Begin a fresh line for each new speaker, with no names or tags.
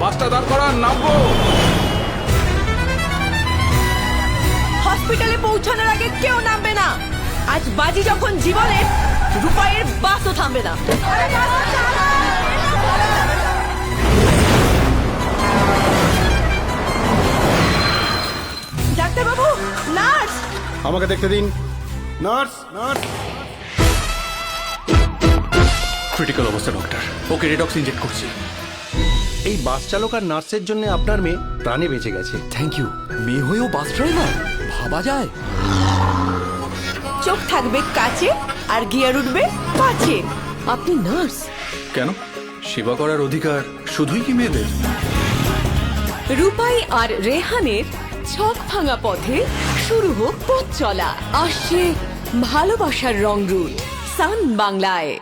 বাসটা দাঁড় করান, নামবো।
হসপিটালে পৌঁছানোর আগে কেউ নামবে না। আজ বাজি যখন জীবনের, রূপাইয়ের বাসও থামবে না। ডাক্তারবাবু, নার্স,
আমাকে দেখতে দিন। Nurse, nurse.
ক্রিটিক্যাল অবস্থা ডক্টর, ওকে রেডক্স ইনজেক্ট করছি।
এই বাস চালক আর নার্সের জন্য আপনার মেয়ে প্রাণে বেঁচে গেছে।
Thank you. মেয়ে হয়েও বাস ড্রাইভার, ভাবা যায়?
চোখ থাকবে কাছে আর গিয়ার উঠবে পাছে। আপনি নার্স?
কেন? সেবা করার অধিকার শুধুই কি মেয়েদের?
রূপাই আর রেহানের ছক ভাঙা পথে শুরু হোক পথ চলা। আসছে ভালোবাসার রংরুট সান বাংলায়।